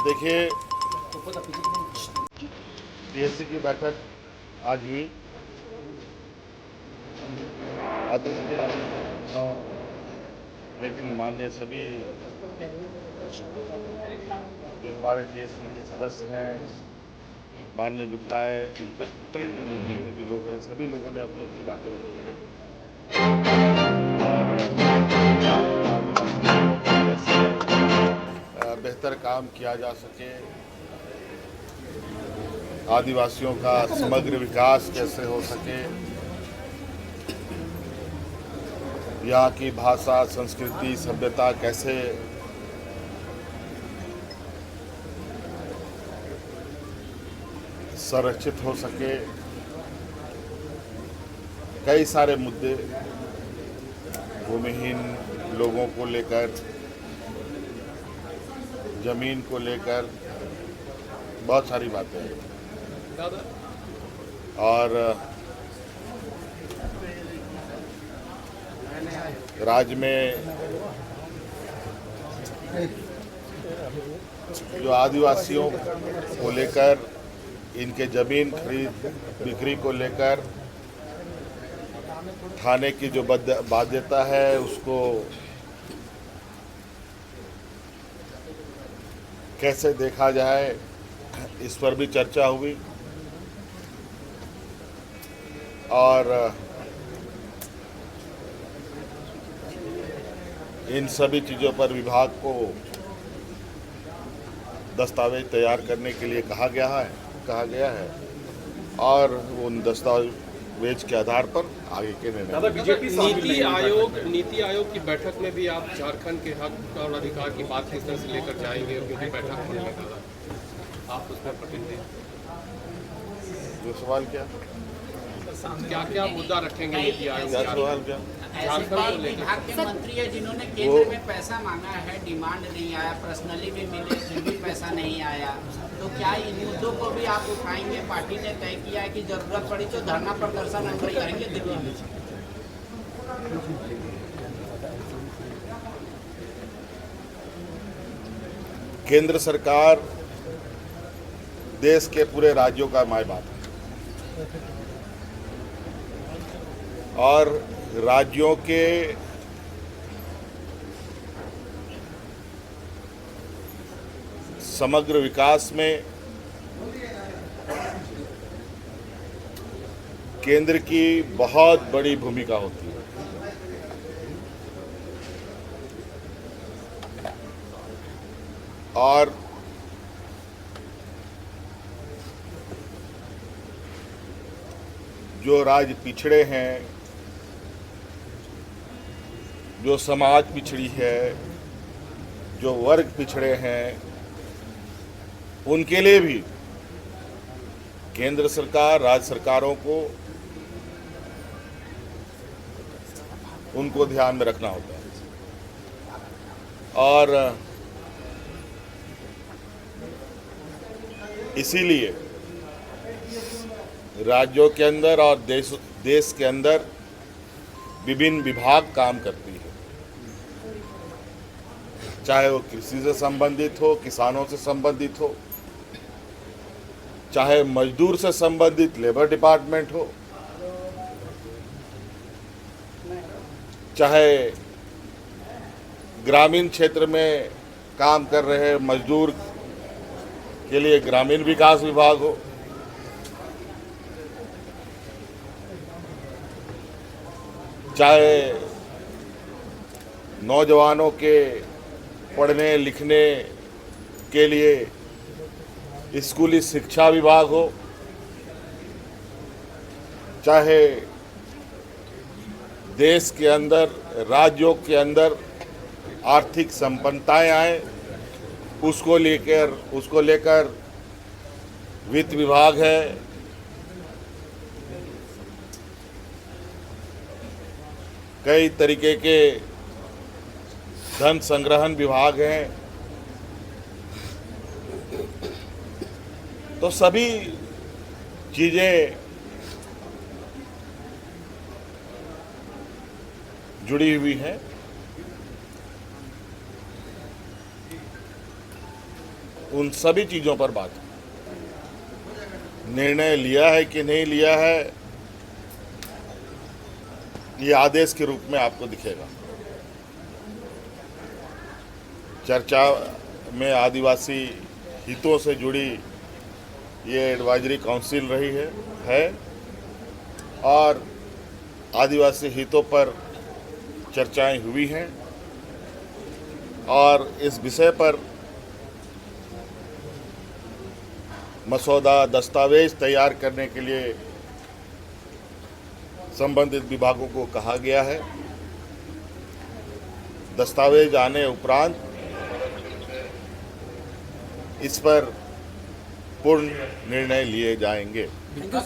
देखिए, पीएससी की बैठक आज हुई। लेकिन माननीय सभी जो हमारे देश के सदस्य हैं, माननीय विधायक, भी लोग हैं, सभी लोगों ने अपनी अपनी बातें रखी हैं और कैसे बेहतर काम किया जा सके, आदिवासियों का समग्र विकास कैसे हो सके, यहाँ की भाषा, संस्कृति, सभ्यता कैसे संरक्षित हो सके, कई सारे मुद्दे भूमिहीन लोगों को लेकर, जमीन को लेकर बहुत सारी बातें हैं। और राज्य में जो आदिवासियों को लेकर, इनके जमीन खरीद बिक्री को लेकर थाने की जो बाध्यता है उसको कैसे देखा जाए, इस पर भी चर्चा हुई। और इन सभी चीज़ों पर विभाग को दस्तावेज तैयार करने के लिए कहा गया है और उन दस्तावेज के आधार पर आगे के निर्णय। बीजेपी नीति आयोग की बैठक में भी आप झारखंड के हक और अधिकार की बात किस तरह से लेकर जाएंगे, क्योंकि बैठक होने का आप उसमें प्रतिनिधि जो सवाल क्या मुद्दा रखेंगे नीति आयोग? क्या सवाल क्या? विभाग के मंत्री है जिन्होंने केंद्र में पैसा मांगा है, डिमांड नहीं आया, पर्सनली भी मिले फिर भी पैसा नहीं आया, तो क्या इन मुद्दों को भी आप उठाएंगे? पार्टी ने तय किया है कि जरूरत पड़ी तो धरना प्रदर्शन हम करेंगे दिल्ली में। केंद्र सरकार देश के पूरे राज्यों का माय बाप है और राज्यों के समग्र विकास में केंद्र की बहुत बड़ी भूमिका होती है। और जो राज्य पिछड़े हैं, जो समाज पिछड़ी है, जो वर्ग पिछड़े हैं, उनके लिए भी केंद्र सरकार, राज्य सरकारों को उनको ध्यान में रखना होता है। और इसीलिए राज्यों के अंदर और देश के अंदर विभिन्न विभाग काम करती है, चाहे वो कृषि से संबंधित हो, किसानों से संबंधित हो, चाहे मजदूर से संबंधित लेबर डिपार्टमेंट हो, चाहे ग्रामीण क्षेत्र में काम कर रहे मजदूर के लिए ग्रामीण विकास विभाग हो, चाहे नौजवानों के पढ़ने लिखने के लिए स्कूली शिक्षा विभाग हो, चाहे देश के अंदर, राज्यों के अंदर आर्थिक संपन्नताएं आए उसको लेकर वित्त विभाग है, कई तरीके के धन संग्रहण विभाग हैं। तो सभी चीजें जुड़ी हुई हैं। उन सभी चीज़ों पर बात हुई। निर्णय लिया है कि नहीं लिया है, ये आदेश के रूप में आपको दिखेगा। चर्चा में आदिवासी हितों से जुड़ी ये एडवाइजरी काउंसिल रही है और आदिवासी हितों पर चर्चाएं हुई हैं और इस विषय पर मसौदा दस्तावेज तैयार करने के लिए संबंधित विभागों को कहा गया है। दस्तावेज आने उपरांत इस पर पूर्ण निर्णय लिए जाएंगे।